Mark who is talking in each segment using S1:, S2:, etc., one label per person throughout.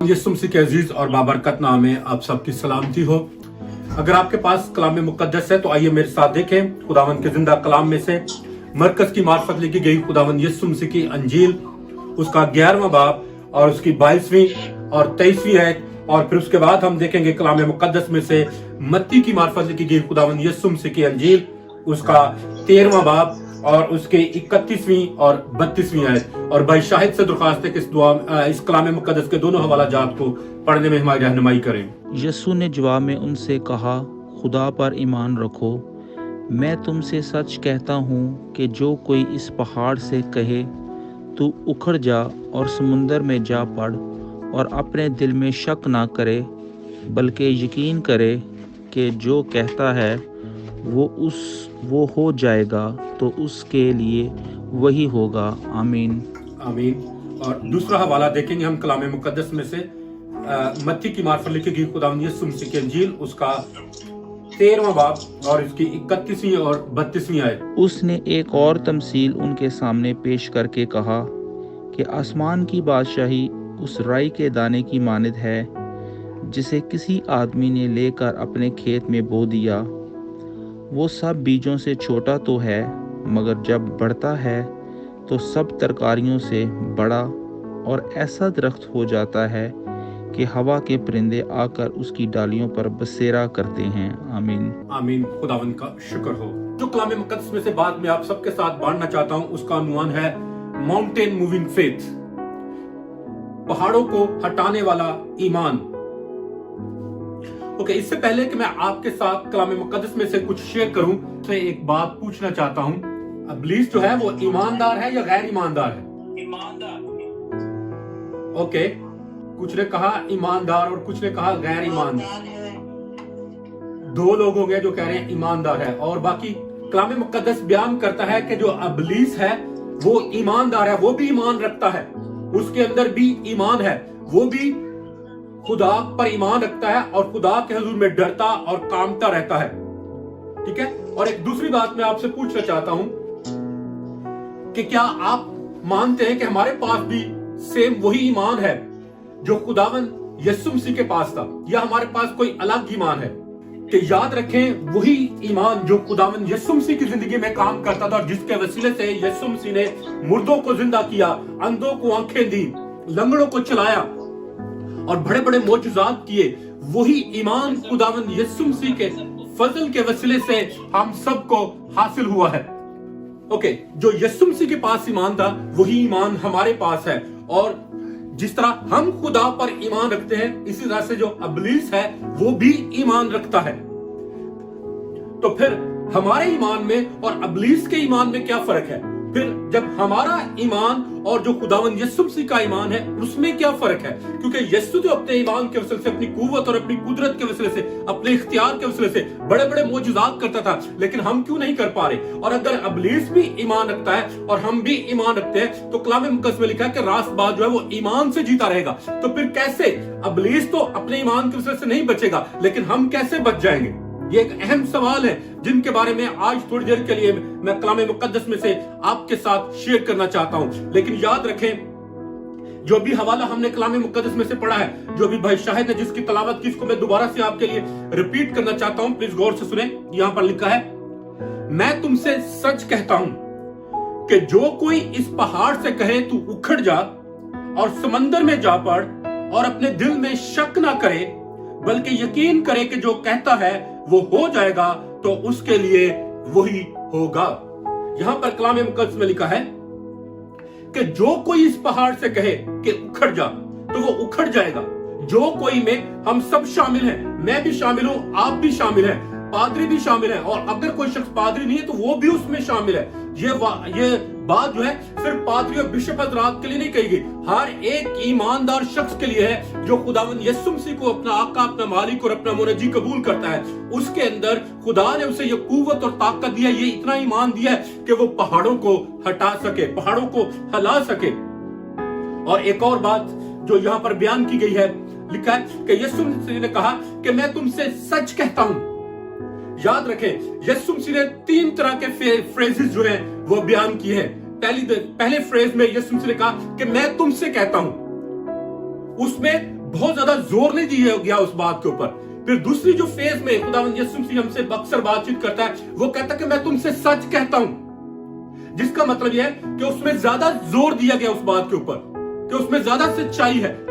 S1: यीशु मसीह के अजीज और बाबरकत नाम में आप सबकी सलामती हो। अगर आपके पास कलाम मुकद्दस है तो आइए मेरे साथ देखें खुदावंद के जिंदा कलाम में से मरकज की मार्फत लिखी गई खुदावंद यीशु मसीह की अंजील, उसका 11वां बाब और उसकी 22वीं और 23वीं आयत, और फिर उसके बाद हम देखेंगे कलाम मुकद्दस में से मत्ती की मार्फत लिखी गई खुदावंद यीशु मसीह की अंजील, उसका 13वां बाब और उसके 31वीं और 32वीं आयत। और भाई शाहिद से दरख्वास्त है कि इस कलाम मुकद्दस के दोनों हवाला जात को पढ़ने में हमारी रहनुमाई करें।
S2: यीशु ने जवाब में उनसे कहा, खुदा पर ईमान रखो। मैं तुमसे सच कहता हूँ कि जो कोई इस पहाड़ से कहे तू उखड़ जा और समुंदर में जा पड़, और अपने दिल में शक ना करे बल्कि यकीन करे कि जो कहता है वो हो जाएगा, तो उसके लिए वही होगा। आमीन
S1: आमीन। और दूसरा हवाला देखेंगे हम कलाम मुकद्दस में से मत्ती की मार्फत लिखी गई खुदावंद यीशु मसीह की अंजील, उसका 13वां बाब और इसकी 31वीं और 32वीं आयत।
S2: उसने एक और तमसील उनके सामने पेश करके कहा कि आसमान की बादशाही उस राई के दाने की मानद है जिसे किसी आदमी ने लेकर अपने खेत में बो दिया। वो सब बीजों से छोटा तो है, मगर जब बढ़ता है तो सब तरकारियों से बड़ा और ऐसा दरख्त हो जाता है कि हवा के परिंदे आकर उसकी डालियों पर बसेरा करते हैं। आमीन
S1: आमीन। खुदावंद का शुक्र हो। जो कलाम मुकद्दस में से बात में आप सबके साथ बांटना चाहता हूं उसका उन्वान है माउंटेन मूविंग फेथ, पहाड़ों को हटाने वाला ईमान। ओके, इससे पहले कि मैं आपके साथ कलाम मुकद्दस में से कुछ शेयर करूं तो एक बात पूछना चाहता हूं, इब्लीस जो है वो ईमानदार है या गैर ईमानदार है? ईमानदार। ओके, कुछ ने कहा ईमानदार और कुछ ने कहा गैर ईमानदार। दो लोग हो गए जो कह रहे हैं ईमानदार है, और बाकी कलाम मुकद्दस बयान करता है कि जो इब्लीस है वो ईमानदार है, वो भी ईमान रखता है, उसके अंदर भी ईमान है, वो भी खुदा पर ईमान रखता है और खुदा के हुजूर में डरता और कामता रहता है। ठीक है। और एक दूसरी बात मैं आपसे पूछना चाहता हूं कि क्या आप मानते हैं कि हमारे पास भी सेम वही ईमान है जो खुदावंद यीशु मसीह के पास था, या हमारे पास कोई अलग ईमान है? कि याद रखें वही ईमान जो खुदावंद यीशु मसीह की जिंदगी में काम करता था और जिसके वसीले से यीशु मसीह ने मुर्दों को जिंदा किया, अंधों को आंखें दी, लंगड़ों को चलाया और बड़े बड़े मोजज़ात किए, वही ईमान खुदावंद यीशु मसीह के फजल के वसीले से हम सबको हासिल हुआ है। ओके, जो यीशु मसीह के पास ईमान था वही ईमान हमारे पास है, और जिस तरह हम खुदा पर ईमान रखते हैं इसी तरह से जो इब्लीस है वो भी ईमान रखता है। तो फिर हमारे ईमान में और इब्लीस के ईमान में क्या फर्क है? फिर जब हमारा ईमान और जो खुदावंद यीशु मसीह का ईमान है उसमें क्या फर्क है? क्योंकि यीशु तो अपने ईमान के वसीले से, अपनी कुव्वत और अपनी कुदरत के वसीले से, अपने इख्तियार के वसीले से बड़े बड़े मोजज़ात करता था, लेकिन हम क्यों नहीं कर पा रहे? और अगर इब्लीस भी ईमान रखता है और हम भी ईमान रखते हैं तो कलाम मुकद्दस में लिखा है कि रास्तबाज जो है वो ईमान से जीता रहेगा। तो फिर कैसे? इब्लीस तो अपने ईमान के वसीले से नहीं बचेगा, लेकिन हम कैसे बच जाएंगे? ये एक अहम सवाल है जिनके बारे में आज थोड़ी देर के लिए मैं कलाम मुकद्दस में से आपके साथ शेयर करना चाहता हूं। लेकिन याद रखें जो भी हवाला हमने कलाम मुकद्दस में से पढ़ा है, जो भी भाई शाहिद ने जिसकी तलावत की, इसको मैं दोबारा से आपके लिए रिपीट करना चाहता हूं। प्लीज गौर से सुने। यहां पर लिखा है, मैं तुमसे सच कहता हूं कि जो कोई इस पहाड़ से कहे तू उखड़ जा और समंदर में जा पड़, और अपने दिल में शक ना करे बल्कि यकीन करे कि जो कहता है वो हो जाएगा, तो उसके लिए वही होगा। यहां पर कलाम मुकद्दस में लिखा है कि जो कोई इस पहाड़ से कहे कि उखड़ जा, तो वो उखड़ जाएगा। जो कोई में हम सब शामिल हैं, मैं भी शामिल हूं, आप भी शामिल हैं, पादरी भी शामिल है, और अगर कोई शख्स पादरी नहीं है तो वो भी उसमें शामिल है। ये बात जो है सिर्फ पादरी और बिशप हज़रात के लिए नहीं कही गई, हर एक ईमानदार शख्स के लिए है जो खुदावंद यीशु मसीह को अपना आका, अपना मालिक और अपना मुनज्जी कबूल करता है। उसके अंदर खुदा ने उसे ये कुव्वत और ताकत दिया, ये इतना ईमान दिया है कि वो पहाड़ों को हटा सके, पहाड़ों को हिला सके। और एक और बात जो यहाँ पर बयान की गई है, लिखा है कि यीशु मसीह ने कहा कि मैं तुमसे सच कहता हूं। याद रखें, यीशु मसीह ने 3 तरह के फ्रेजेस जो हैं वो बयान किए हैं। पहले फ्रेज में यीशु मसीह ने कहा कि मैं तुमसे कहता हूं, उसमें बहुत ज्यादा जोर नहीं दिया गया उस बात के ऊपर। फिर दूसरी जो फेज में खुदावंद यीशु मसीह हमसे अक्सर बातचीत करता है, वो कहता है कि मैं तुमसे सच कहता हूं, जिसका मतलब यह है कि उसमें ज्यादा जोर दिया गया उस बात के ऊपर कि उसमें ज्यादा सच्चाई है।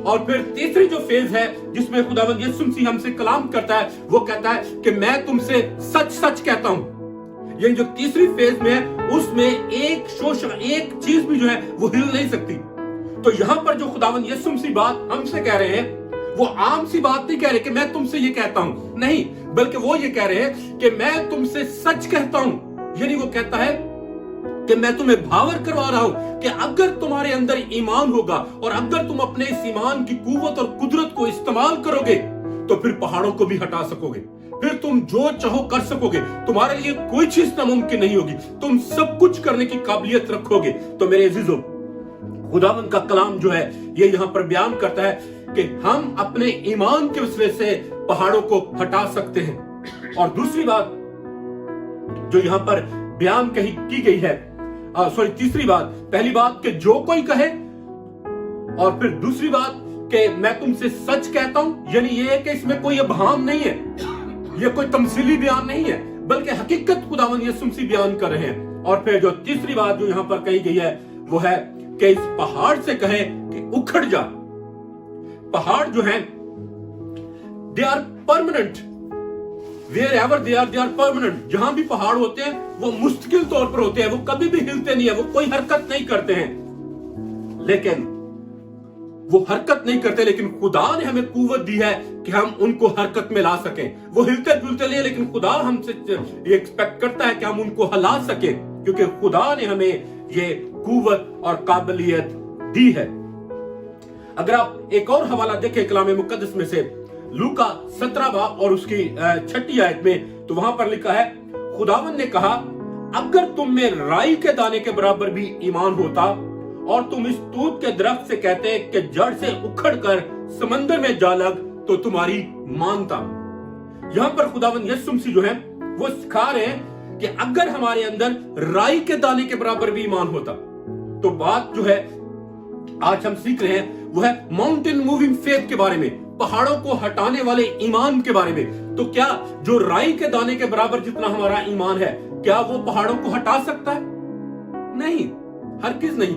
S1: और फिर तीसरी जो फेज है जिसमें खुदावंद यीशु मसीह हमसे कलाम करता है, वो कहता है कि मैं तुमसे सच सच कहता हूं। ये जो तीसरी फेज में है, उसमें एक चीज भी जो है वो हिल नहीं सकती। तो यहां पर जो खुदावंद यीशु मसीह बात हमसे कह रहे हैं, वो आम सी बात नहीं कह रहे कि मैं तुमसे ये कहता हूं, नहीं, बल्कि वो ये कह रहे हैं कि मैं तुमसे सच कहता हूं। यानी वो कहता है कि मैं तुम्हें भावर करवा रहा हूं कि अगर तुम्हारे अंदर ईमान होगा और अगर तुम अपने इस ईमान की कुव्वत और कुदरत को इस्तेमाल करोगे, तो फिर पहाड़ों को भी हटा सकोगे, फिर तुम जो चाहो कर सकोगे, तुम्हारे लिए कोई चीज नामुमकिन नहीं होगी, तुम सब कुछ करने की काबिलियत रखोगे। तो मेरे अजीजों, खुदावंद का कलाम जो है ये यहां पर बयान करता है कि हम अपने ईमान के वसीले से पहाड़ों को हटा सकते हैं। और दूसरी बात जो यहां पर बयान की गई है, तीसरी बात, पहली बात कि जो कोई कहे, और फिर दूसरी बात कि मैं तुमसे सच कहता हूं, यानी ये है कि इसमें कोई अबहाम नहीं है, ये कोई तमसीली बयान नहीं है, बल्कि हकीकत खुदावंद यीशु मसीह बयान कर रहे हैं। और फिर जो तीसरी बात जो यहां पर कही गई है वो है कि इस पहाड़ से कहे कि उखड़ जा। पहाड़ जो है they are permanent, wherever they are permanent. जहां भी पहाड़ होते हैं वो मुस्तकिल तौर पर होते हैं, वो कभी भी हिलते नहीं है, वो कोई हरकत नहीं करते हैं, लेकिन खुदा ने हमें कुव्वत दी है कि हम उनको हरकत में ला सकें। वो हिलते जुलते नहीं, लेकिन खुदा हमसे ये एक्सपेक्ट करता है कि हम उनको हिला सकें, क्योंकि खुदा ने हमें ये कुव्वत और काबिलियत दी है। अगर आप एक और हवाला देखें कलाम मुकद्दस में से, लूका 17 बाब और उसकी 6 आयत में, तो वहां पर लिखा है, खुदावंद ने कहा, अगर तुम में राई के दाने के बराबर भी ईमान होता और तुम इस तूत के दरख्त से कहते कि जड़ से उखड़कर समंदर में जा लग, तो तुम्हारी मानता। यहां पर खुदावंद यीशु मसीह जो है वो सिखा रहे हैं कि अगर हमारे अंदर राई के दाने के बराबर भी ईमान होता, तो बात जो है आज हम सीख रहे हैं वो है माउंटेन मूविंग फेथ के बारे में, पहाड़ों को हटाने वाले ईमान के बारे में। तो क्या जो राई के दाने के बराबर जितना हमारा ईमान है, क्या वो पहाड़ों को हटा सकता है? नहीं, हरगिज़ नहीं।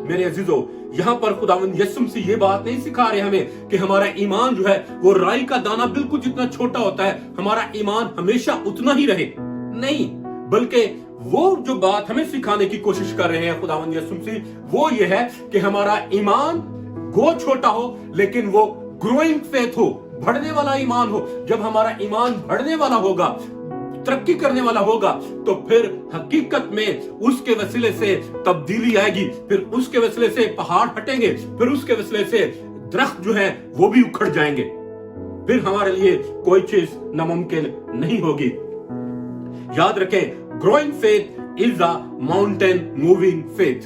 S1: मेरे अजीजों, यहां पर खुदावंद यीशु मसीह ये बात नहीं सिखा रहे हमें कि हमारा ईमान जो है वो राई का दाना बिल्कुल जितना छोटा होता है, हमारा ईमान हमेशा उतना ही रहे। नहीं, बल्कि वो जो बात हमें सिखाने की कोशिश कर रहे हैं खुदावंद यीशु मसीह, वो ये है कि हमारा ईमान गो छोटा हो, लेकिन वो ग्रोइंग फेथ हो, बढ़ने वाला ईमान हो। जब हमारा ईमान बढ़ने वाला होगा, तरक्की करने वाला होगा, तो फिर हकीकत में उसके वसीले से तब्दीली आएगी, फिर उसके वसीले से पहाड़ हटेंगे, फिर उसके वसीले से दरख्त जो है वो भी उखड़ जाएंगे, फिर हमारे लिए कोई चीज नामुमकिन नहीं होगी। याद रखें, growing faith is a mountain moving faith.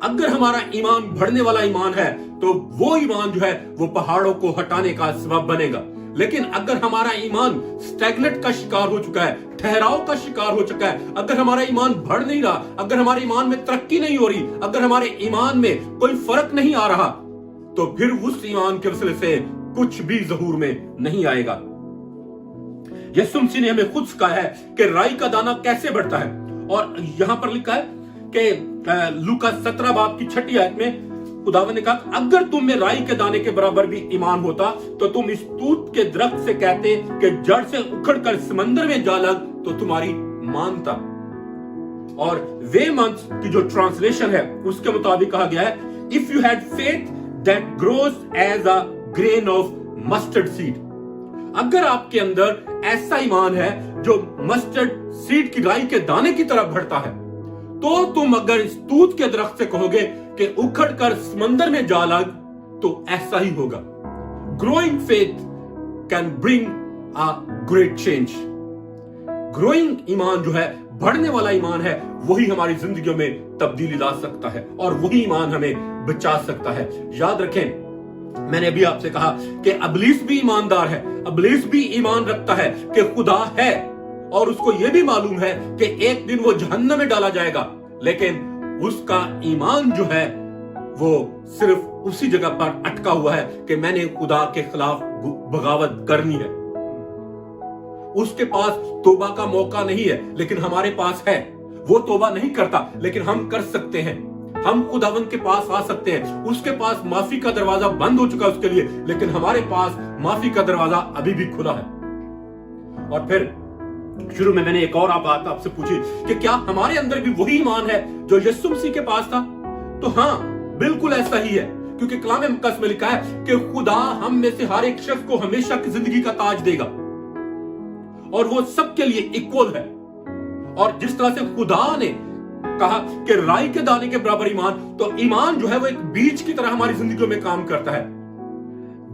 S1: अगर हमारा ईमान बढ़ने वाला ईमान है, तो वो ईमान जो है वो पहाड़ों को हटाने का सबब बनेगा। लेकिन अगर हमारा ईमान स्टैग्नेट का शिकार हो चुका है, ठहराव का शिकार हो चुका है, अगर हमारा ईमान बढ़ नहीं रहा, अगर हमारे ईमान में तरक्की नहीं हो रही, अगर हमारे ईमान में कोई फर्क नहीं आ रहा, तो फिर उस ईमान के वसीले से कुछ भी ज़हूर में नहीं आएगा। यीशु मसीह ने हमें खुद कहा है कि राई का दाना कैसे बढ़ता है, और यहां पर लिखा है कि लूका 17 बाब की 6 आयत में खुदावंद ने कहा, अगर तुम में राई के दाने के बराबर भी ईमान होता, तो तुम इस तूत के दरख्त से कहते कि जड़ से उखड़कर समंदर में जा लग, तो तुम्हारी मानता। और वे मंथ की जो ट्रांसलेशन है उसके मुताबिक कहा गया है, if you had faith that grows as a grain of mustard seed. अगर आपके अंदर ऐसा ईमान है जो मस्टर्ड सीड की राई के दाने की तरह बढ़ता है, तो तुम अगर इस तूत के दरख्त से कहोगे कि उखड़कर समंदर में जा लग, तो ऐसा ही होगा। Growing faith can bring a great change. Growing ईमान जो है, बढ़ने वाला ईमान है, वही हमारी जिंदगियों में तब्दीली ला सकता है और वही ईमान हमें बचा सकता है। याद रखें, मैंने अभी आपसे कहा कि इब्लीस भी ईमानदार है, इब्लीस भी ईमान रखता है कि खुदा है, और उसको यह भी मालूम है कि एक दिन वो जहन्नम में डाला जाएगा, लेकिन उसका ईमान जो है वो सिर्फ उसी जगह पर अटका हुआ है कि मैंने खुदा के खिलाफ बगावत करनी है। उसके पास तौबा का मौका नहीं है, लेकिन हमारे पास है। वो तौबा नहीं करता, लेकिन हम कर सकते हैं। हम खुदावंद के पास आ सकते हैं। उसके पास माफी का दरवाजा बंद हो चुका है उसके लिए, लेकिन हमारे पास माफी का दरवाजा अभी भी खुला है। और फिर शुरू में मैंने एक और बात आपसे पूछी कि क्या हमारे अंदर भी वही ईमान है जो यीशु मसीह के पास था? तो हाँ, बिल्कुल ऐसा ही है, क्योंकि कलाम मुकद्दस में लिखा है कि खुदा हम में से हर एक शख्स को हमेशा की जिंदगी का ताज देगा, और वो सबके लिए इक्वल है। और जिस तरह से खुदा ने कहा कि राई के दाने के बराबर ईमान, तो ईमान जो है वो एक बीज की तरह हमारी जिंदगियों में काम करता है।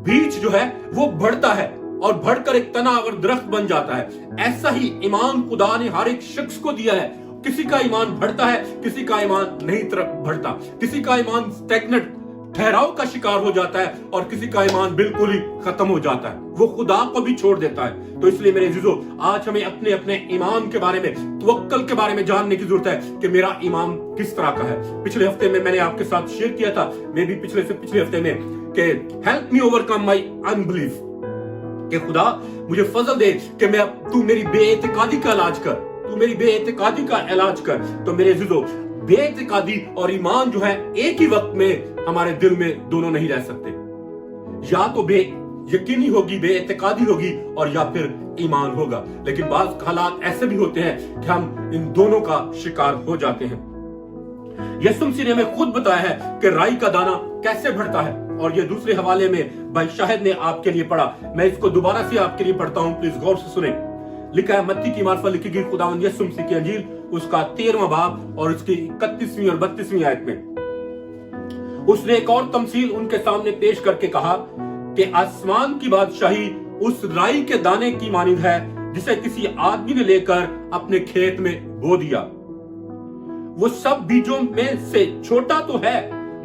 S1: बीज जो है वो बढ़ता है और बढ़कर एक तना और दरख्त बन जाता है। ऐसा ही ईमान खुदा ने हर एक शख्स को दिया है। किसी का ईमान बढ़ता है, किसी का ईमान नहीं बढ़ता, किसी का ईमान स्टैग्नेंट ठहराव का शिकार हो जाता है, और किसी का ईमान बिल्कुल ही खत्म हो जाता है, वो खुदा को भी छोड़ देता है। तो इसलिए मेरे अजीजों, आज हमें अपने अपने ईमान के बारे में, तवक्कल के बारे में जानने की जरूरत है कि मेरा ईमान किस तरह का है। पिछले हफ्ते में मैंने आपके साथ शेयर किया था, मैं भी पिछले हफ्ते में, कि help me overcome my unbelief, कि खुदा मुझे फजल दे कि तू मेरी बेइतिकादी का इलाज कर, तू मेरी बेइतिकादी का इलाज कर। तो मेरे अजीजों, बेइतिकादी और ईमान जो है एक ही वक्त में हमारे दिल में दोनों नहीं रह सकते। या तो यकीनी होगी, बेइतिकादी होगी, और या फिर ईमान होगा। लेकिन बाज़ हालात ऐसे भी होते हैं कि हम इन दोनों का शिकार हो जाते हैं। यीशु मसीह ने हमें खुद बताया है कि राई का दाना कैसे बढ़ता है, और ये दूसरे हवाले में भाई शाहिद ने आपके लिए पढ़ा। मैं इसको दोबारा से आपके लिए पढ़ता हूं, प्लीज गौर से सुने। लिखा है मत्ती की मार्फत लिखी गई खुदावंद यीशु मसीह की अंजील, उसका 13वां बाब और उसकी 31वीं और 32वीं आयत में उसने एक और तमसील उनके सामने पेश करके कहा कि आसमान की बादशाही उस राई के दाने की मानिंद है जिसे किसी आदमी ने लेकर अपने खेत में बो दिया। वो सब बीजों में से छोटा तो है,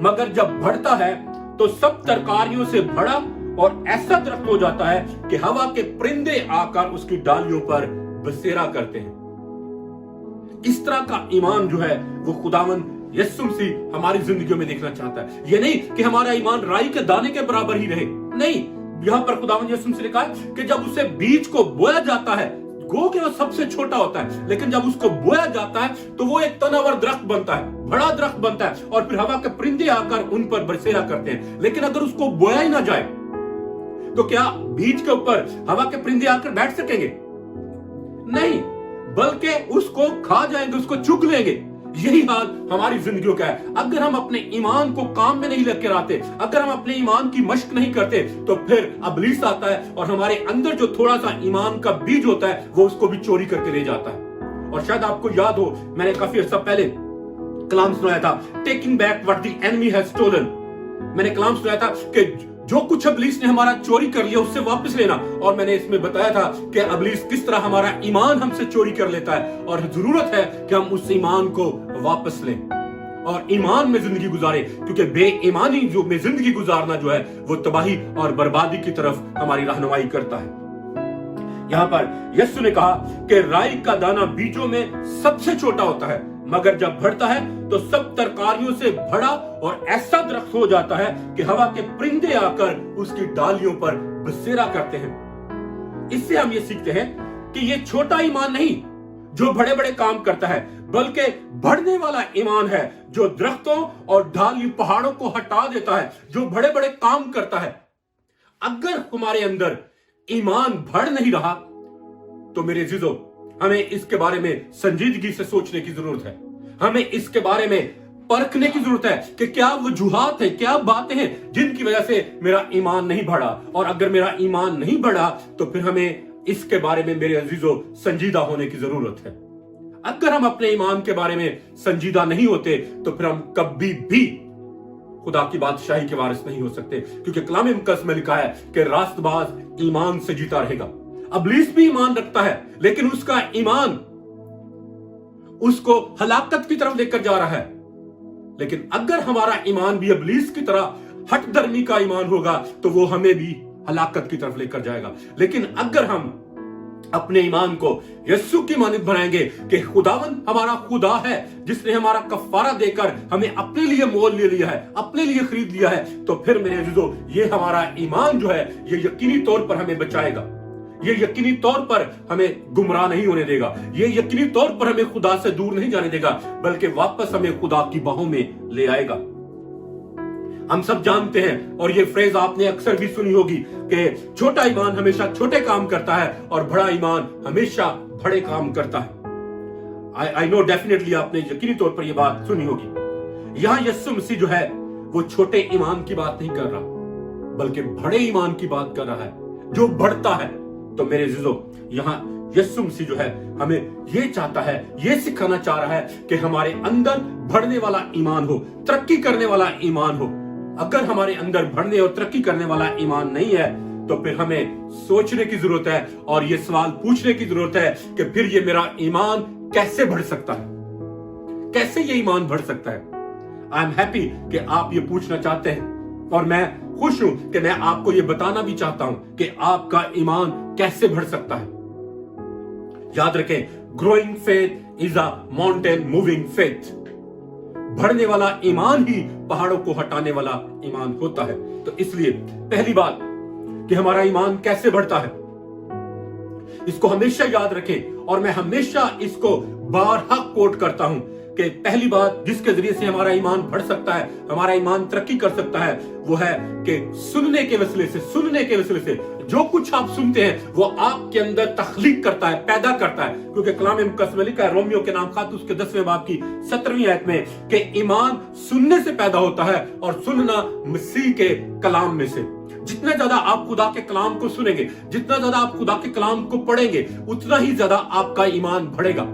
S1: मगर जब बढ़ता है तो सब तरकारियों से भरा और ऐसा दरख्त हो जाता है कि हवा के परिंदे आकर उसकी डालियों पर बसेरा करते हैं। इस तरह का ईमान जो है वो खुदावंद यीशु मसीह हमारी जिंदगियों में देखना चाहता है। ये नहीं कि हमारा ईमान राई के दाने के बराबर ही रहे, नहीं। यहां पर खुदावंद यीशु मसीह ने कहा कि जब उसे बीज को बोया जाता है, गो के वो सबसे छोटा होता है, लेकिन जब उसको बोया जाता है तो वो एक तनावर दरख्त बनता है, बड़ा दरख्त बनता है, और फिर हवा के परिंदे आकर उन पर बसेरा करते हैं। लेकिन अगर उसको बोया ही ना जाए तो क्या बीज के ऊपर हवा के परिंदे आकर बैठ सकेंगे? नहीं, बल्कि उसको खा जाएंगे, उसको चुग लेंगे। यही हाल हमारी जिंदगियों का है। अगर हम अपने ईमान को काम में नहीं लेकर आते, अगर हम अपने ईमान की मश्क नहीं करते, तो फिर इब्लीस आता है और हमारे अंदर जो थोड़ा सा ईमान का बीज होता है वो उसको भी चोरी करके ले जाता है। और शायद आपको याद हो, मैंने काफी अर्सा पहले कलाम सुनाया था, taking back what the enemy has stolen. मैंने कलाम सुनाया था कि जो कुछ इब्लीस ने हमारा चोरी कर लिया उससे वापस लेना। और मैंने इसमें बताया था कि इब्लीस किस तरह हमारा ईमान हमसे चोरी कर लेता है, और जरूरत है कि हम उस ईमान को वापस लें और ईमान में जिंदगी गुजारें, क्योंकि बेईमानी जो में जिंदगी गुजारना जो है वो तबाही और बर्बादी की तरफ हमारी रहनुमाई करता है। यहां पर यीशु ने कहा कि राई का दाना बीजों में सबसे छोटा होता है, मगर जब बढ़ता है तो सब तरकारियों से भरा और ऐसा दरख्त हो जाता है कि हवा के परिंदे आकर उसकी डालियों पर बसेरा करते हैं। इससे हम ये सीखते हैं कि ये छोटा ईमान नहीं जो बड़े बड़े काम करता है, बल्कि बढ़ने वाला ईमान है जो दरख्तों और ढाली पहाड़ों को हटा देता है, जो बड़े बड़े काम करता है। अगर हमारे अंदर ईमान बढ़ नहीं रहा तो मेरे अजीजों, हमें इसके बारे में संजीदगी से सोचने की जरूरत है। हमें इसके बारे में परखने की जरूरत है कि क्या वजूहात है, क्या बातें हैं जिनकी वजह से मेरा ईमान नहीं बढ़ा। और अगर मेरा ईमान नहीं बढ़ा तो फिर हमें इसके बारे में मेरे अजीजों संजीदा होने की जरूरत है। अगर हम अपने ईमान के बारे में संजीदा नहीं होते तो फिर हम कभी भी खुदा की बादशाही के वारिस नहीं हो सकते, क्योंकि कलाम मुकद्दस में लिखा है कि रास्तबाज ईमान से जीता रहेगा। इब्लीस भी ईमान रखता है, लेकिन उसका ईमान उसको हलाकत की तरफ लेकर जा रहा है। लेकिन अगर हमारा ईमान भी इब्लीस की तरह हट धर्मी का ईमान होगा तो वो हमें भी हलाकत की तरफ लेकर जाएगा। लेकिन अगर हम अपने ईमान को यीशु की मानद बनाएंगे कि खुदावंद हमारा खुदा है जिसने हमारा कफारा देकर हमें अपने लिए मोल ले लिया है, अपने लिए खरीद लिया है, तो फिर मेरे अजीजों ये हमारा ईमान जो है ये यकीनी तौर पर हमें बचाएगा, ये यकीनी तौर पर हमें गुमराह नहीं होने देगा, ये यकीनी तौर पर हमें खुदा से दूर नहीं जाने देगा, बल्कि वापस हमें खुदा की बाहों में ले आएगा। हम सब जानते हैं और ये फ्रेज आपने अक्सर भी सुनी होगी कि छोटा ईमान हमेशा छोटे काम करता है और बड़ा ईमान हमेशा बड़े काम करता है। आई नो डेफिनेटली आपने यकीनी तौर पर यह बात सुनी होगी। यहां यीशु मसीह जो है वो छोटे ईमान की बात नहीं कर रहा, बल्कि बड़े ईमान की बात कर रहा है जो बढ़ता है। तो मेरे अजीजों, यहां यीशु मसीह जो है हमें ये चाहता है, ये सिखाना चाह रहा है कि हमारे अंदर बढ़ने वाला ईमान हो, तरक्की करने वाला ईमान हो। अगर हमारे अंदर बढ़ने और तरक्की करने वाला ईमान नहीं है तो फिर हमें सोचने की जरूरत है और ये सवाल पूछने की जरूरत है कि फिर ये मेरा ईमान कैसे बढ़ सकता है, कैसे ये ईमान बढ़ सकता है। आई एम हैप्पी कि आप ये पूछना चाहते हैं और मैं खुश हूं कि मैं आपको ये बताना भी चाहता हूं कि आपका ईमान कैसे बढ़ सकता है। याद रखें, growing faith is a mountain moving faith. बढ़ने वाला ईमान ही पहाड़ों को हटाने वाला ईमान होता है। तो इसलिए पहली बात कि हमारा ईमान कैसे बढ़ता है, इसको हमेशा याद रखें और मैं हमेशा इसको बारहा कोट करता हूं कि पहली बात जिसके जरिए से हमारा ईमान बढ़ सकता है, हमारा ईमान तरक्की कर सकता है, वो है कि सुनने के वसीले से जो कुछ आप सुनते हैं वो आपके अंदर तख्लीक करता है, पैदा करता है। क्योंकि कलाम मुकद्दस में लिखा है रोमियो के नाम खात उसके 10वें बाब की 17वीं आयत में कि ईमान सुनने से पैदा होता है और सुनना मसीह के कलाम में से। जितना ज्यादा आप खुदा के कलाम को सुनेंगे, जितना ज्यादा आप खुदा के कलाम को पढ़ेंगे, उतना ही ज्यादा आपका ईमान बढ़ेगा।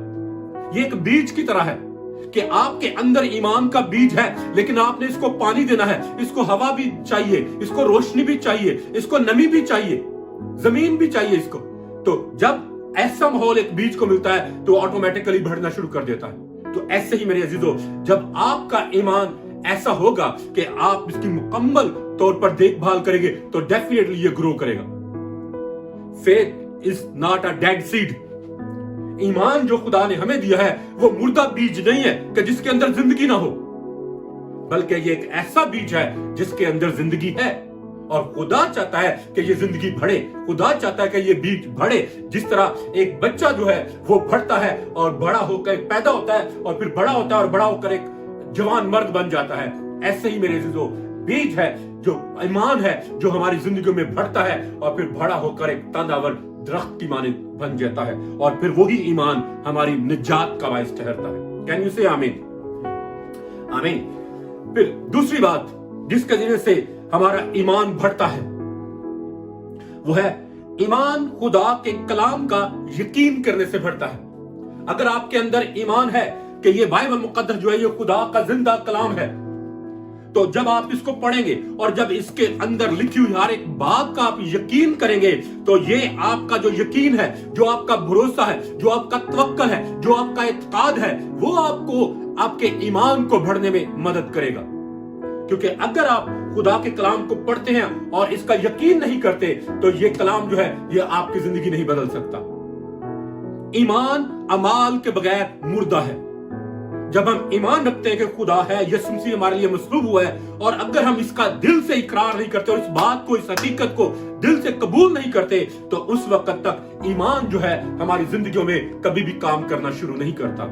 S1: ये एक बीज की तरह है कि आपके अंदर ईमान का बीज है, लेकिन आपने इसको पानी देना है, इसको हवा भी चाहिए, इसको रोशनी भी चाहिए, इसको नमी भी चाहिए, जमीन भी चाहिए इसको। तो जब ऐसा माहौल एक बीज को मिलता है तो ऑटोमेटिकली बढ़ना शुरू कर देता है। तो ऐसे ही मेरे अजीजों, जब आपका ईमान ऐसा होगा कि आप इसकी मुकम्मल तौर पर देखभाल करेंगे तो डेफिनेटली ये ग्रो करेगा। Faith is not a dead seed. ईमान जो खुदा ने हमें दिया है वो मुर्दा बीज नहीं है कि जिसके अंदर जिंदगी ना हो, बल्कि ये एक ऐसा बीज है जिसके अंदर जिंदगी है और खुदा चाहता है कि ये जिंदगी बढ़े। खुदा चाहता है कि ये बीज बढ़े। जिस तरह एक बच्चा जो है वो बढ़ता है और बड़ा होकर पैदा होता है और फिर बड़ा होता है और बड़ा होकर एक जवान मर्द बन जाता है, ऐसे ही मेरे जो बीज है, जो ईमान है, जो हमारी जिंदगी में बढ़ता है और फिर बड़ा होकर एक तादावर दरख्त की मानिंद बन जाता है और फिर वही ईमान हमारी निजात का बायस ठहरता है। कैन यू से आमीन? आमीन। फिर दूसरी बात जिसके जरिए से हमारा ईमान बढ़ता है वो है ईमान खुदा के कलाम का यकीन करने से बढ़ता है। अगर आपके अंदर ईमान है कि ये बाइबल मुकद्दस जो है ये खुदा का जिंदा कलाम है, तो जब आप इसको पढ़ेंगे और जब इसके अंदर लिखी हुई हर एक बात का आप यकीन करेंगे तो ये आपका जो यकीन है, जो आपका भरोसा है, जो आपका तवक्कल है, जो आपका इत्काद है, वो आपको आपके ईमान को बढ़ने में मदद करेगा। क्योंकि अगर आप खुदा के कलाम को पढ़ते हैं और इसका यकीन नहीं करते तो ये कलाम जो है ये आपकी जिंदगी नहीं बदल सकता। ईमान अमाल के बगैर मुर्दा है। जब हम ईमान रखते हैं कि खुदा है, यीशु मसीह हमारे लिए मसलूब हुआ है, और अगर हम इसका दिल से इकरार नहीं करते और इस बात को, इस हकीकत को दिल से कबूल नहीं करते, तो उस वक्त तक ईमान जो है हमारी जिंदगियों में कभी भी काम करना शुरू नहीं करता।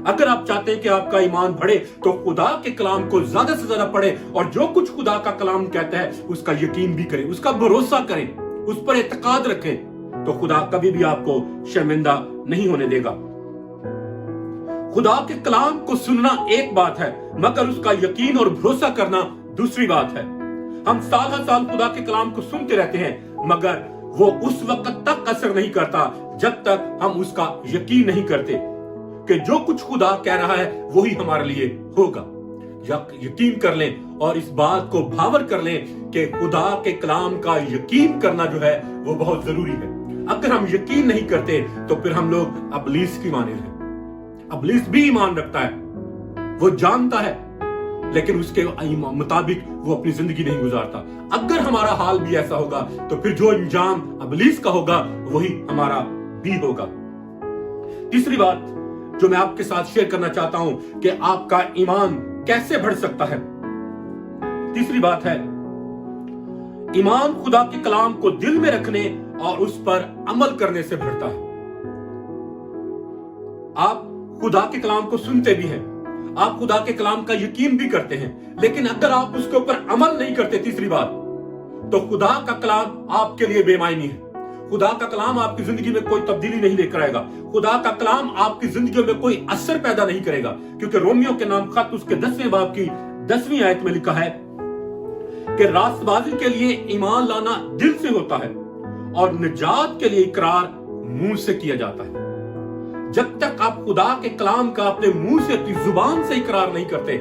S1: अगर आप चाहते हैं कि आपका ईमान बढ़े तो खुदा के कलाम को ज्यादा से ज्यादा पढ़ें और जो कुछ खुदा का कलाम कहता है उसका यकीन भी करें, उसका भरोसा करें, उस पर एतकाद रखें, तो खुदा कभी भी आपको शर्मिंदा नहीं होने देगा। खुदा के कलाम को सुनना एक बात है, मगर उसका यकीन और भरोसा करना दूसरी बात है। हम साल हर साल खुदा के कलाम को सुनते रहते हैं, मगर वो उस वक्त तक असर नहीं करता जब तक हम उसका यकीन नहीं करते कि जो कुछ खुदा कह रहा है वही हमारे लिए होगा। यकीन कर लें और इस बात को भावर कर लें कि खुदा के कलाम का यकीन करना जो है वो बहुत जरूरी है। अगर हम यकीन नहीं करते तो फिर हम लोग अबलीस की माने हैं। अबलीस भी ईमान रखता है, वो जानता है, लेकिन उसके मुताबिक वो अपनी जिंदगी नहीं गुजारता। अगर हमारा हाल भी ऐसा होगा तो फिर जो अंजाम इब्लीस का होगा वही हमारा भी होगा। तीसरी बात जो मैं आपके साथ शेयर करना चाहता हूं कि आपका ईमान कैसे बढ़ सकता है। तीसरी बात है, ईमान खुदा के कलाम को दिल में रखने और उस पर अमल करने से बढ़ता है। आप खुदा के कलाम को सुनते भी हैं, आप खुदा के कलाम का यकीन भी करते हैं, लेकिन अगर आप उसके ऊपर अमल नहीं करते, तीसरी बात, तो खुदा का कलाम आपके लिए बेमायनी है। खुदा का कलाम आपकी जिंदगी में कोई तब्दीली नहीं लेकर आएगा। खुदा का कलाम आपकी जिंदगी में कोई असर पैदा नहीं करेगा, क्योंकि रोमियो के नाम खत उसके 10वें बाब की 10वीं आयत में लिखा है कि रास्तबाजी के लिए ईमान लाना दिल से होता है और निजात के लिए इकरार मुंह से किया जाता है। जब तक आप खुदा के कलाम का अपने मुंह से, अपनी जुबान से इकरार नहीं करते,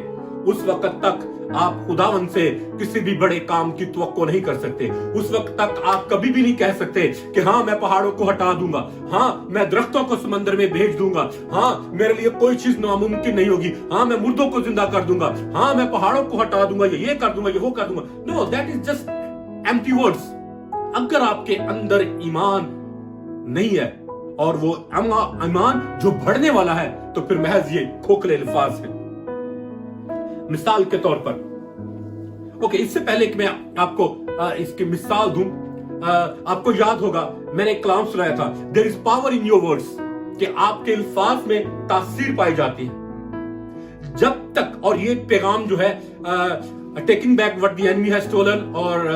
S1: उस वक्त तक आप खुदावन से किसी भी बड़े काम की तवक्को नहीं कर सकते। उस वक्त तक आप कभी भी नहीं कह सकते कि हाँ मैं पहाड़ों को हटा दूंगा, हाँ मैं दरख्तों को समंदर में भेज दूंगा, हाँ मेरे लिए कोई चीज नामुमकिन नहीं होगी, हाँ मैं मुर्दों को जिंदा कर दूंगा, हाँ मैं पहाड़ों को हटा दूंगा, ये कर दूंगा, ये वो कर दूंगा। No, that is just empty words. अगर आपके अंदर ईमान नहीं है और वो ईमान जो बढ़ने वाला है, तो फिर महज ये खोखले अल्फाज है। मिसाल के तौर पर, ओके, इससे पहले कि मैं आपको इसकी मिसाल दूं, आपको याद होगा मैंने एक कलाम सुनाया था, there is power in your words, कि आपके अल्फाज में तासीर पाई जाती है। जब तक, और ये पैगाम जो है taking back what the enemy has stolen और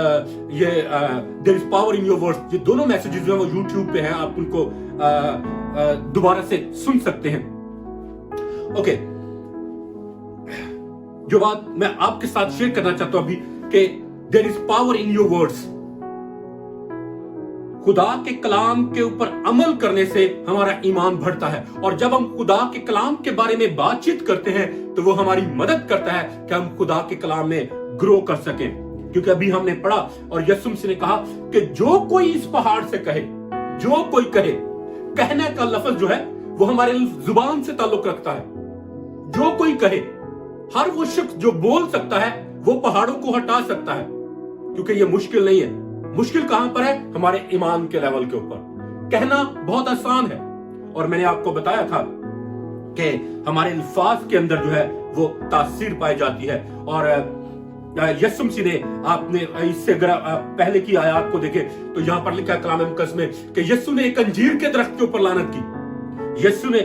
S1: ये there is power in your words, ये दोनों मैसेजेस जो है वो YouTube पे हैं, आप उनको दोबारा से सुन सकते हैं। ओके, जो बात मैं आपके साथ शेयर करना चाहता हूं अभी कि there is power in your words. खुदा के कलाम के ऊपर अमल करने से हमारा ईमान बढ़ता है, और जब हम खुदा के कलाम के बारे में बातचीत करते हैं तो वो हमारी मदद करता है कि हम खुदा के कलाम में ग्रो कर सकें। क्योंकि अभी हमने पढ़ा और यीशु मसीह ने कहा कि जो कोई इस पहाड़ से कहे, जो कोई कहे, कहने का लफ्ज जो है वो हमारे जुबान से ताल्लुक रखता है। जो कोई कहे, हर वो शख्स जो बोल सकता है वो पहाड़ों को हटा सकता है, क्योंकि ये मुश्किल नहीं है। मुश्किल कहां पर है? हमारे ईमान के लेवल के ऊपर। कहना बहुत आसान है, और मैंने आपको बताया था कि हमारे अल्फाज के अंदर जो है वो तासीर पाई जाती है। और यीशु मसीह ने, आपने इससे अगर पहले की आयत को देखे तो यहां पर लिखा है कलाम मुकद्दस में कि यीशु ने एक अंजीर के दरख्त के ऊपर लानत की। यीशु ने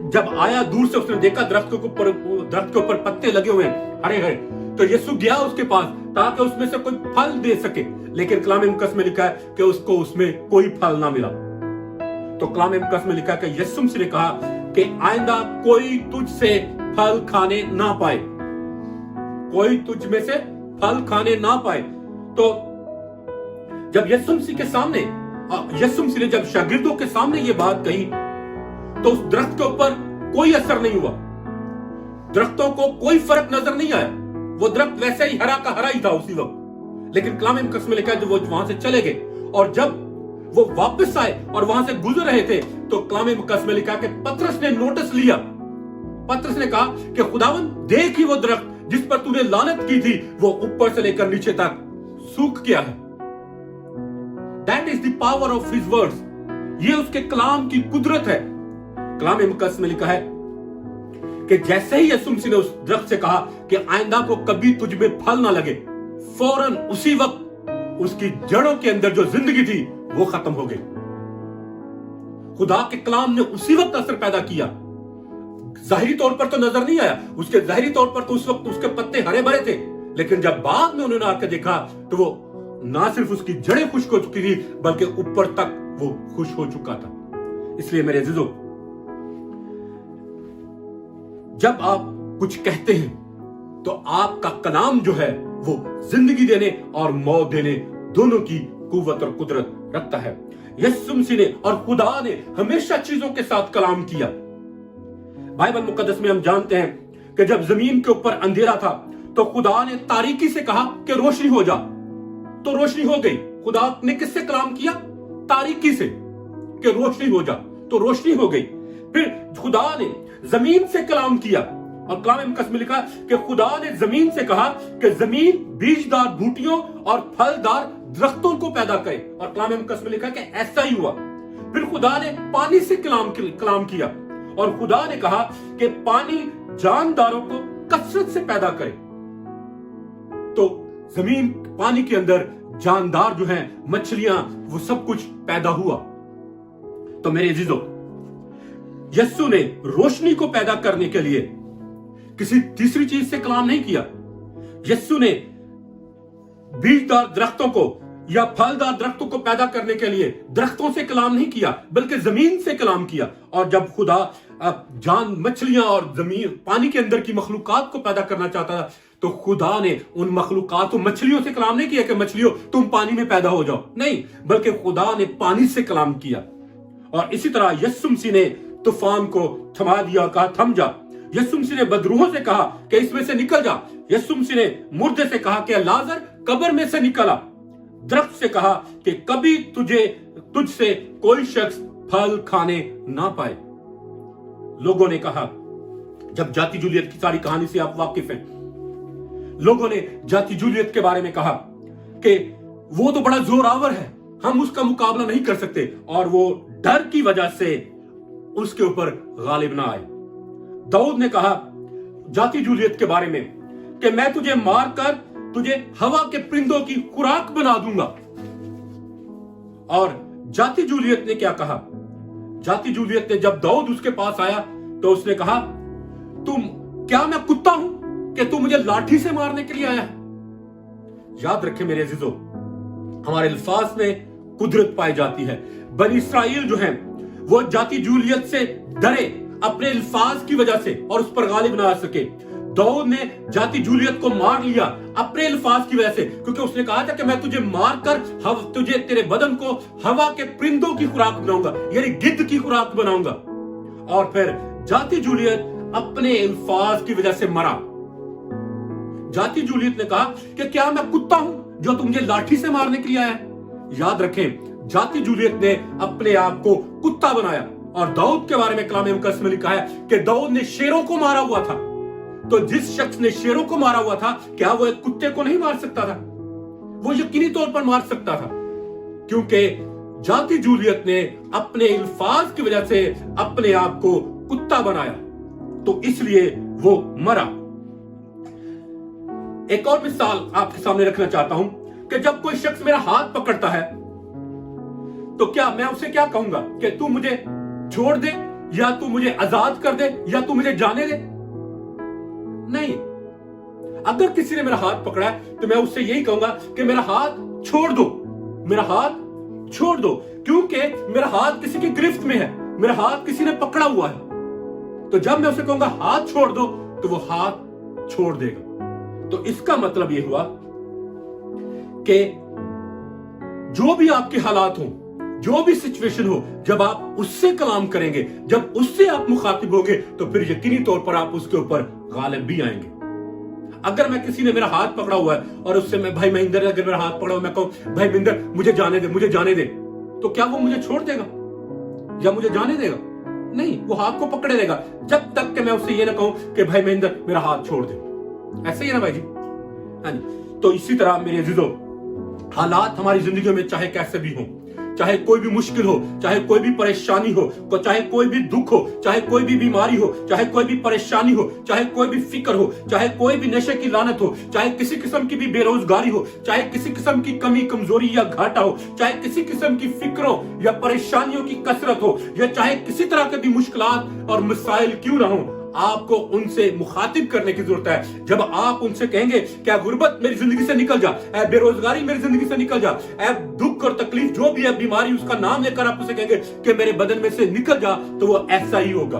S1: जब आया, दूर से उसने देखा दरख्त के ऊपर पत्ते लगे हुए हैं हरे हरे, तो यीशु गया उसके पास ताकि उसमें से कोई फल दे सके, लेकिन कलाम मुकद्दस में लिखा है कि उसको उसमें कोई फल ना मिला। तो कलाम मुकद्दस में लिखा है कि यीशु मसीह ने कहा कि आइंदा कोई तुझसे फल खाने ना पाए, कोई तुझ में से फल खाने ना पाए। तो जब यीशु मसीह के सामने, यीशु मसीह ने जब शागिर्दों के सामने ये बात कही, तो उस दरख्त के ऊपर कोई असर नहीं हुआ, दरख्तों को कोई फर्क नजर नहीं आया। वो दरख्त वैसे ही हरा का हरा ही था उसी वक्त। लेकिन कलाम मुकद्दस में लिखा है जब वो वहां से चले गए और जब वो वापस आए और वहां से गुजर रहे थे, तो कलाम मुकद्दस में लिखा कि पतरस ने नोटिस लिया। पतरस ने कहा कि खुदावन देख ही वो दरख्त जिस पर तूने लानत की थी वो ऊपर से लेकर नीचे तक सूख गया है। That is the power of his words. ये उसके कलाम की कुदरत है। कलाम मुकद्दस में लिखा है कि जैसे ही यीशु मसीह ने उस दरख्त से कहा कि आइंदा को कभी तुझ में फल ना लगे, फौरन उसी वक्त उसकी जड़ों के अंदर जो जिंदगी थी वो खत्म हो गई। खुदा के कलाम ने उसी वक्त असर पैदा किया। जाहिरी तौर पर तो नजर नहीं आया, उसके जाहिरी तौर पर तो उस वक्त उसके पत्ते हरे भरे थे, लेकिन जब बाद में उन्होंने आकर देखा तो वो ना सिर्फ उसकी जड़ें खुश्क हो चुकी थी बल्कि ऊपर तक वो खुश हो चुका था। इसलिए मेरे अजीजों, जब आप कुछ कहते हैं तो आपका कलाम जो है वो जिंदगी देने और मौत देने दोनों की कुव्वत और कुदरत रखता है। यीशु मसीह ने और खुदा ने हमेशा चीजों के साथ कलाम किया। बाइबल मुकद्दस में हम जानते हैं कि जब जमीन के ऊपर अंधेरा था तो खुदा ने तारीकी से कहा कि रोशनी हो जा, तो रोशनी हो गई। खुदा ने किससे कलाम किया? तारीकी से, कि रोशनी हो जा, तो रोशनी हो गई। फिर खुदा ने जमीन से कलाम किया और कलाम मुकद्दस में लिखा कि खुदा ने जमीन से कहा कि जमीन बीजदार बूटियों और फलदार दरख्तों को पैदा करे, और कलाम मुकद्दस में लिखा कि ऐसा ही हुआ। फिर खुदा ने पानी से कलाम किया और खुदा ने कहा कि पानी जानदारों को कसरत से पैदा करे। तो जमीन पानी के अंदर जानदार जो हैं, मछलियां, वो सब कुछ पैदा हुआ। तो मेरे अजीजों, यस्सु ने रोशनी को पैदा करने के लिए किसी तीसरी चीज से कलाम नहीं किया। यस्सु ने बीजदार दरख्तों को या फलदार दरख्तों को पैदा करने के लिए दरख्तों से कलाम नहीं किया, बल्कि जमीन से कलाम किया। और जब खुदा जान मछलियां और जमीन पानी के अंदर की मखलूकात को पैदा करना चाहता था, तो खुदा ने उन मखलूकात मछलियों से कलाम नहीं किया कि मछलियों तुम पानी में पैदा हो जाओ, नहीं, बल्कि खुदा ने पानी से कलाम किया। और इसी तरह यस्सु मसीह ने तूफान को थमा दिया, कहा थम जा। यस्सु मसीह ने बदरूहों से कहा कि इसमें से निकल जा। यस्सु मसीह ने मुर्दे से कहा कि लाजर कब्र में से निकला। दरख्त से कहा कि कभी तुझसे कोई शख्स फल खाने ना पाए। लोगों ने कहा, जब जाति जूलियत की सारी कहानी से आप वाकिफ हैं, लोगों ने जाति जूलियत के बारे में कहा कि वो तो बड़ा जोरावर है, हम उसका मुकाबला नहीं कर सकते, और वो डर की वजह से उसके ऊपर गालिब ना आए। दाऊद ने कहा जाति जूलियत के बारे में कि मैं तुझे मारकर तुझे हवा के परिंदों की खुराक बना दूंगा। और जाति जूलियत ने क्या कहा? जाति जूलियत ने जब दाऊद उसके पास आया तो उसने कहा, क्या मैं कुत्ता हूं कि तू मुझे लाठी से मारने के लिए आया है? याद रखें मेरे अजीजों, हमारे अल्फाज में कुदरत पाई जाती है। बनी इस्राइल जो है वो जाति जूलियत से डरे अपने अल्फाज की वजह से और उस पर गालिब ना आ सके। दाऊद ने जाति जूलियत को मार लिया अपने अल्फाज की वजह से, क्योंकि उसने कहा था कि मैं तुझे मारकर तुझे तेरे बदन को हवा के परिंदों की खुराक बनाऊंगा, यानी गिद्ध की खुराक बनाऊंगा। और फिर जाति जूलियत अपने अल्फाज की वजह से मरा। जाति जूलियत ने कहा कि क्या मैं कुत्ता हूं जो तुम मुझे लाठी से मारने के लिए आया है? याद रखें, जाति जूलियत ने अपने आप को कुत्ता बनाया। और दाऊद के बारे में कलाम मुकद्दस में लिखा है कि दाऊद ने शेरों को मारा हुआ था। तो जिस शख्स ने शेरों को मारा हुआ था, क्या वो एक कुत्ते को नहीं मार सकता था? वो यकीनी तौर पर मार सकता था, क्योंकि जाति जूलियत ने अपने अल्फाज की वजह से अपने आप को कुत्ता बनाया, तो इसलिए वो मरा। एक और मिसाल आपके सामने रखना चाहता हूं कि जब कोई शख्स मेरा हाथ पकड़ता है तो क्या मैं उसे क्या कहूंगा कि तू मुझे छोड़ दे, या तू मुझे आजाद कर दे, या तू मुझे जाने दे? नहीं। अगर किसी ने मेरा हाथ पकड़ा है तो मैं उससे यही कहूंगा कि मेरा हाथ छोड़ दो, मेरा हाथ छोड़ दो, क्योंकि मेरा हाथ किसी की गिरफ्त में है, मेरा हाथ किसी ने पकड़ा हुआ है। तो जब मैं उसे कहूंगा हाथ छोड़ दो, तो वो हाथ छोड़ देगा। तो इसका मतलब ये हुआ कि जो भी आपके हालात हो, जो भी सिचुएशन हो, जब आप उससे कलाम करेंगे, जब उससे आप मुखातिब होंगे, तो फिर यकीनी तौर पर आप उसके ऊपर गालिब भी आएंगे। अगर मैं किसी ने मेरा हाथ पकड़ा हुआ है और उससे मैं भाई महेंद्र अगर मेरा हाथ पकड़ा हुआ, मैं कहूं भाई महेंद्र मुझे जाने दे, मुझे जाने दे, तो क्या वो मुझे छोड़ देगा या मुझे जाने देगा? नहीं, वो हाथ को पकड़े रहेगा जब तक कि मैं उससे ये ना कहूं कि भाई महेंद्र मेरा हाथ छोड़ दे। ऐसे ही है ना भाई जी? हाँ जी। तो इसी तरह मेरे अजीजों, हालात हमारी जिंदगी में चाहे कैसे भी हो, चाहे कोई भी मुश्किल हो, चाहे कोई भी परेशानी हो, चाहे कोई भी दुख हो, चाहे कोई भी बीमारी हो, चाहे कोई भी परेशानी हो, चाहे कोई भी फिक्र हो, चाहे कोई भी नशे की लानत हो, चाहे किसी किस्म की भी बेरोजगारी हो, चाहे किसी किस्म की कमी कमजोरी या घाटा हो, चाहे किसी किस्म की फिक्रों या परेशानियों की कसरत हो, या चाहे किसी तरह के भी मुश्किलात और मसाइल क्यों ना हो, आपको उनसे मुखातिब करने की जरूरत है। जब आप उनसे कहेंगे क्या गुर्बत मेरी जिंदगी से निकल जा, ऐ बेरोजगारी मेरी जिंदगी से निकल जा, ऐ दुख और तकलीफ जो भी है, बीमारी, उसका नाम लेकर आप उसे कहेंगे कि मेरे बदन में से निकल जा, तो वो ऐसा ही होगा।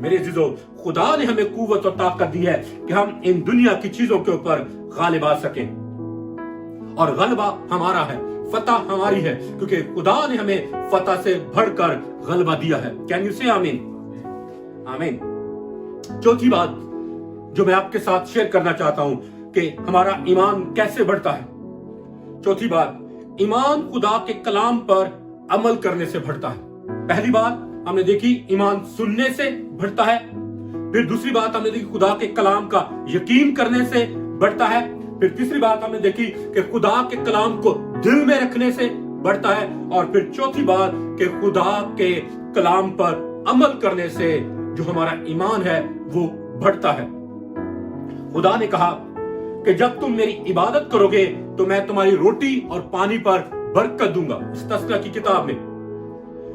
S1: मेरे अजीजों, खुदा ने हमें कुव्वत और ताकत दी है कि हम इन दुनिया की चीजों के ऊपर गालिब आ सकें, और गलबा हमारा है, फतह हमारी है, क्योंकि खुदा ने हमें फतह से बढ़कर गलबा दिया है। कैन यू से आमीन? आमीन। चौथी बात जो मैं आपके साथ शेयर करना चाहता हूं कि हमारा ईमान कैसे बढ़ता है। चौथी बात, ईमान खुदा के कलाम पर अमल करने से बढ़ता है। पहली बात हमने देखी, ईमान सुनने से बढ़ता है। फिर दूसरी बात हमने देखी खुदा के कलाम का यकीन करने से बढ़ता है। फिर तीसरी बात हमने देखी कि खुदा के कलाम को दिल में रखने से बढ़ता है। और फिर चौथी बात कि खुदा के कलाम पर अमल करने से जो हमारा ईमान है वो बढ़ता है। खुदा ने कहा कि जब तुम मेरी इबादत करोगे तो मैं तुम्हारी रोटी और पानी पर बरकत दूंगा, इस तस्करा की किताब में।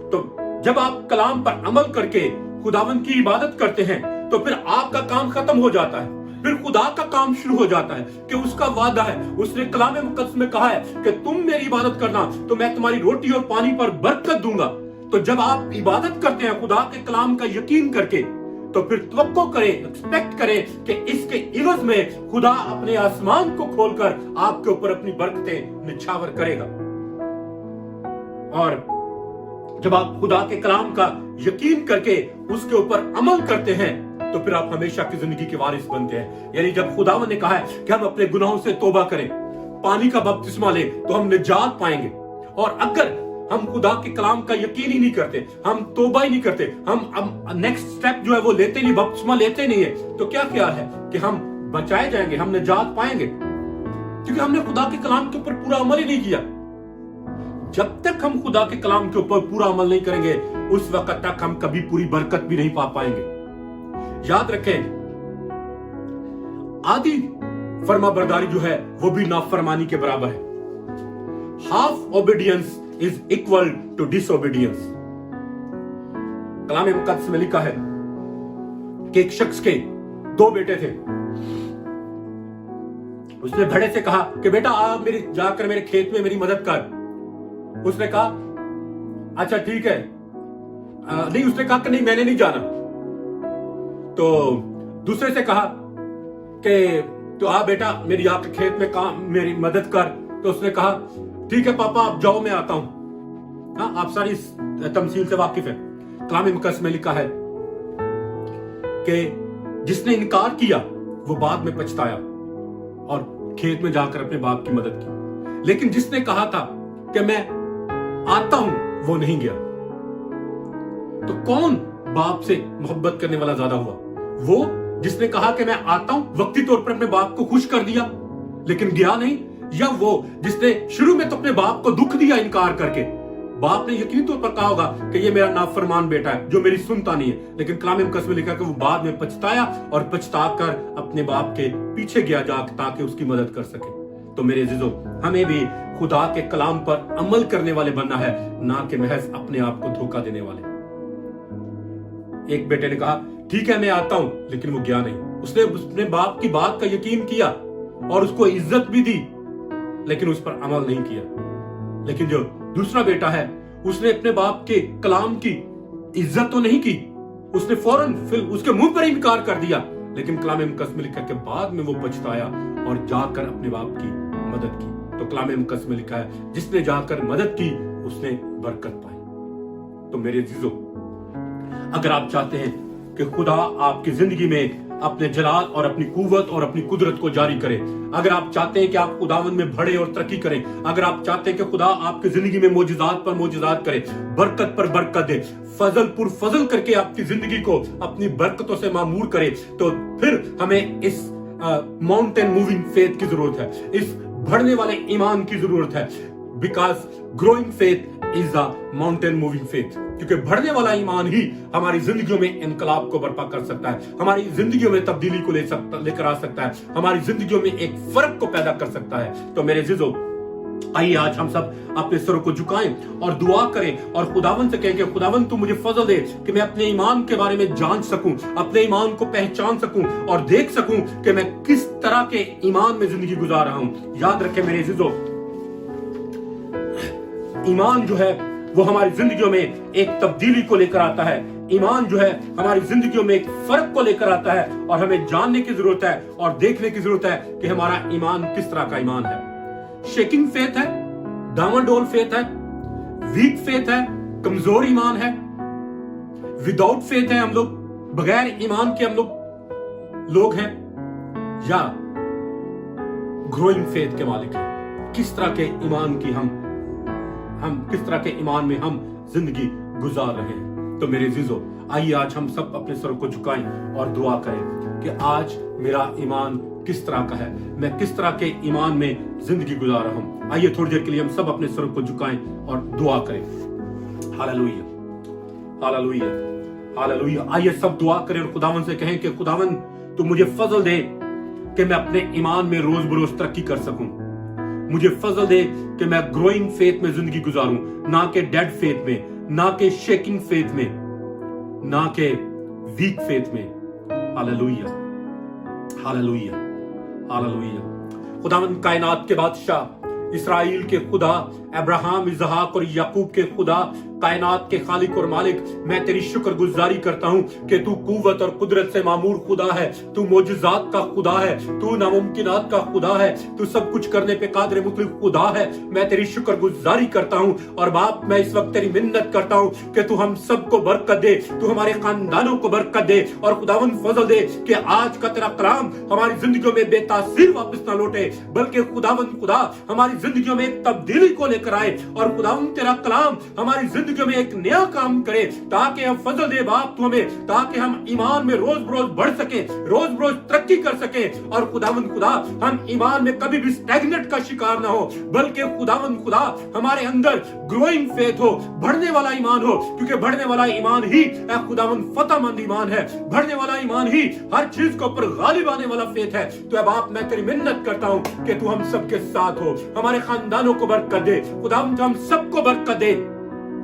S1: तो जब आप कलाम पर अमल करके खुदावन की इबादत करते हैं तो फिर आपका काम खत्म हो जाता है, फिर खुदा का काम शुरू हो जाता है कि उसका वादा है, उसने कलाम मुकद्दस में कहा है कि तुम मेरी इबादत करना तो मैं तुम्हारी रोटी और पानी पर बरकत दूंगा। तो जब आप इबादत करते हैं खुदा के कलाम का यकीन करके, तो फिर तवक्को करें, एक्सपेक्ट करें कि इसके इवज में खुदा अपने आसमान को खोलकर आपके ऊपर अपनी बरकतें निछावर करेगा। और जब आप खुदा के कलाम का यकीन करके उसके ऊपर अमल करते हैं तो फिर आप हमेशा की जिंदगी के वारिस बनते हैं। यानी जब खुदावन ने कहा है कि हम अपने गुनाहों से तौबा करें, पानी का बपतिस्मा लें, तो हम निजात पाएंगे। और अगर हम खुदा के कलाम का यकीन ही नहीं करते, हम तौबा ही नहीं करते, हम नेक्स्ट स्टेप जो है वो लेते नहीं, बपतिस्मा लेते नहीं है, तो क्या ख्याल है कि हम बचाए जाएंगे, हम निजात पाएंगे? क्योंकि हमने खुदा के कलाम के ऊपर पूरा अमल ही नहीं किया। जब तक हम खुदा के कलाम के ऊपर पूरा अमल नहीं करेंगे उस वक्त तक हम कभी पूरी बरकत भी नहीं पा पाएंगे। याद रखें, आधी फर्माबरदारी जो है वो भी नाफरमानी के बराबर है। Half obedience is equal to disobedience. कलाम मुकद्दस में लिखा है कि एक शख्स के 2 बेटे थे। उसने बड़े से कहा कि बेटा आप जाकर मेरे खेत में मेरी मदद कर। उसने कहा अच्छा ठीक है। नहीं, उसने कहा कि नहीं मैंने नहीं जाना। तो दूसरे से कहा कि तो आ बेटा मेरी आके खेत में काम मेरी मदद कर। तो उसने कहा ठीक है पापा आप जाओ मैं आता हूं। हाँ, आप सारी तमसील से वाकिफ है। कलाम मुकद्दस में लिखा है कि जिसने इनकार किया वो बाद में पछताया और खेत में जाकर अपने बाप की मदद की, लेकिन जिसने कहा था कि मैं आता हूं वो नहीं गया। तो कौन बाप से मोहब्बत करने वाला ज्यादा हुआ? वो जिसने कहा कि मैं आता हूं, वक्ती तौर पर अपने बाप को खुश कर दिया लेकिन गया नहीं, या वो जिसने शुरू में तो अपने बाप को दुख दिया इनकार करके, बाप ने यकीनी तौर पर कहा होगा कि ये मेरा नाफरमान बेटा है जो मेरी सुनता नहीं है, लेकिन कलाम मुकद्दस में लिखा कि वो बाद में पछताया और पछताकर अपने बाप के पीछे गया ताकि उसकी मदद कर सके। तो मेरे अजीजों, हमें भी खुदा के कलाम पर अमल करने वाले बनना है, ना कि महज अपने आप को धोखा देने वाले। एक बेटे ने कहा ठीक है मैं आता हूं, लेकिन वो गया नहीं। उसने अपने बाप की बात का यकीन किया और उसको इज्जत भी दी, लेकिन उस पर अमल नहीं किया। लेकिन जो दूसरा बेटा है उसने अपने बाप के कलाम की इज्जत तो नहीं की, उसने फौरन फिर उसके मुंह पर इनकार कर दिया, लेकिन कलाम मुकद्दस में लिखा कि बाद में वो पछताया और जाकर अपने बाप की मदद की। तो कलाम मुकद्दस में लिखा है जिसने जाकर मदद की उसने बरकत पाई। तो मेरे अजीजों, अगर आप चाहते हैं कि खुदा आपकी जिंदगी में अपने जलाल और अपनी कुव्वत और अपनी कुदरत को जारी करे, अगर आप चाहते हैं कि आप खुदावन में बढ़े और तरक्की करें, अगर आप चाहते हैं कि खुदा आपकी जिंदगी में मौजूदात पर मौजूदात करे, बरकत पर बरकत दे, फजल पुर फजल करके आपकी जिंदगी को अपनी बरकतों से मामूर करे, तो फिर हमें इस माउंटेन मूविंग फेथ की जरूरत है, इस बढ़ने वाले ईमान की जरूरत है। Because growing faith is a mountain moving faith, क्योंकि बढ़ने वाला ईमान ही हमारी जिंदगियों में इनकलाब को बर्पा कर सकता है, हमारी जिंदगियों में तब्दीली को लेकर आ सकता है, हमारी जिंदगियों में एक फर्क को पैदा कर सकता है। तो मेरे अजीजों, आइए आज हम सब अपने सरों को झुकाएं और दुआ करें और खुदावन से कहें कि खुदावन तू मुझे फजल दे कि मैं अपने ईमान के बारे में जान सकूं, अपने ईमान को पहचान सकूं और देख सकूं कि मैं किस तरह के ईमान में जिंदगी गुजार रहा हूं। याद रखें मेरे अजीजों, ईमान जो है वो हमारी जिंदगियों में एक तब्दीली को लेकर आता है, ईमान जो है हमारी जिंदगियों में एक फर्क को लेकर आता है, और हमें जानने की जरूरत है और देखने की जरूरत है कि हमारा ईमान किस तरह का ईमान है। शेकिंग फेथ है, डामाडोल फेथ है, वीक फेथ है, कमजोर ईमान है, विदाउट फेथ है हम लोग, बगैर ईमान के हम लोग हैं, या ग्रोइंग फेथ के मालिक हैं। किस तरह के ईमान की हम किस तरह के ईमान में हम जिंदगी गुजार रहे हैं। तो मेरे अजीजों, आइए आज हम सब अपने सरों को झुकाएं और दुआ करें कि आज मेरा ईमान किस तरह का है, मैं किस तरह के ईमान में जिंदगी गुजार रहा हूं। आइए थोड़ी देर के लिए हम सब अपने सरों को झुकाएं और दुआ करें। Hallelujah, hallelujah, hallelujah. आइए सब दुआ करें और खुदावन से कहें कि खुदावन तू मुझे फजल दे कि मैं अपने ईमान में रोज बरोज तरक्की कर सकूं। मुझे फजल दे कि मैं ग्रोइंग फेथ में जिंदगी गुजारूं, ना कि डेड फेथ में, ना कि शेकिंग फेथ में, ना कि वीक फेथ में। Hallelujah, hallelujah, hallelujah. खुदावंद कायनात के बादशाह, इस्राएल के खुदा, अब्राहम, इसहाक और याकूब के खुदा, कायनात के खालिक और मालिक, मैं तेरी शुक्रगुजारी करता हूं कि तू कुव्वत और कुदरत से मामूर खुदा है, तू मोजज़ात का खुदा है, तू नामुमकिनात का खुदा है, तू सब कुछ करने पे कादिर मुतलक खुदा है। मैं तेरी शुक्रगुजारी करता हूं और बाप मैं इस वक्त तेरी मिन्नत करता हूं कि तू हम सबको बरकत दे, तू हमारे खानदानों को बरकत दे और खुदावन फजल दे कि आज का तेरा कलाम हमारी जिंदगियों में बेतासीर वापस ना लौटे, बल्कि खुदावन खुदा हमारी जिंदगियों में एक तब्दीली को लेकर आए और खुदावन तेरा कलाम हमारी जिंदगी में एक नया काम करे, ताकि हम फजल दे बाप तू हमें, ताकि हम ईमान में रोज बरोज बढ़ सके, रोज बरोज तरक्की कर सके और खुदावंद खुदा हम ईमान में कभी भी स्टैग्नेट का शिकार ना हो, बल्कि खुदावंद खुदा हमारे अंदर ग्रोइंग फेथ हो, बढ़ने वाला ईमान हो, क्योंकि बढ़ने वाला ईमान ही खुदावंद फतहमंद ईमान है, बढ़ने वाला ईमान ही हर चीज के ऊपर गालिब आने वाला फेथ है। तो बाप मैं तेरी मिन्नत करता हूं कि तू हम सबके साथ हो, हमारे खानदानों को बरकत दे, खुदावंद हम सबको बरकत दे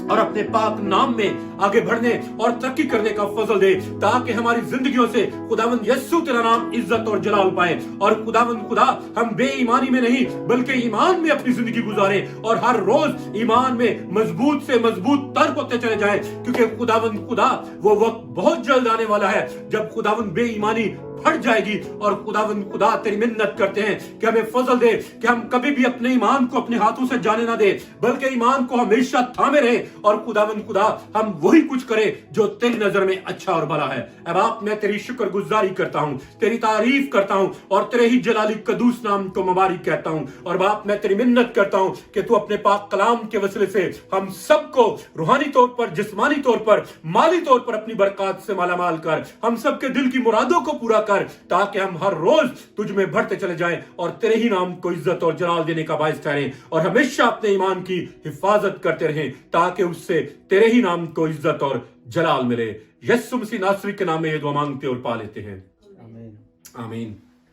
S1: और अपने पाक नाम में आगे बढ़ने और तरक्की करने का फजल दे, ताकि हमारी जिंदगियों से खुदावंद यस्सु तेरा नाम इज्जत और जलाल पाए और खुदावंद खुदा हम बेईमानी में नहीं बल्कि ईमान में अपनी जिंदगी गुजारें और हर रोज ईमान में मजबूत से मजबूत तर होते चले जाएं, क्योंकि खुदावंद खुदा वो वक्त बहुत जल्द आने वाला है जब खुदावंद बेईमानी फट जाएगी। और खुदावंद खुदा तेरी मिन्नत करते हैं कि हमें फजल दे कि हम कभी भी अपने ईमान को अपने हाथों से जाने ना दे, बल्कि ईमान को हमेशा थामे रहे और खुदावंद खुदा हम वही कुछ करें जो तेरी नजर में अच्छा और भला है। अब आप मैं तेरी शुक्रगुजारी करता हूं, तेरी तारीफ करता हूं और तेरे ही जलाली कदूस नाम को मुबारक कहता हूं। और बाप मैं तेरी मिन्नत करता हूं कि तू अपने पाक कलाम के वसीले से हम सबको रूहानी तौर पर, जिस्मानी तौर पर, माली तौर पर अपनी बरकत से मालामाल कर, हम सबके दिल की मुरादों को पूरा कर, ताकि हम हर रोज तुझ में बढ़ते चले जाएं और तेरे ही नाम को इज्जत और जलाल देने का बायस ठहरें और हमेशा अपने ईमान की हिफाजत करते रहें, ताकि उससे तेरे ही नाम को इज्जत और जलाल मिले। यीशु मसीह नासरी के नाम में ये दुआ मांगते और पा लेते हैं, आमीन, आमीन।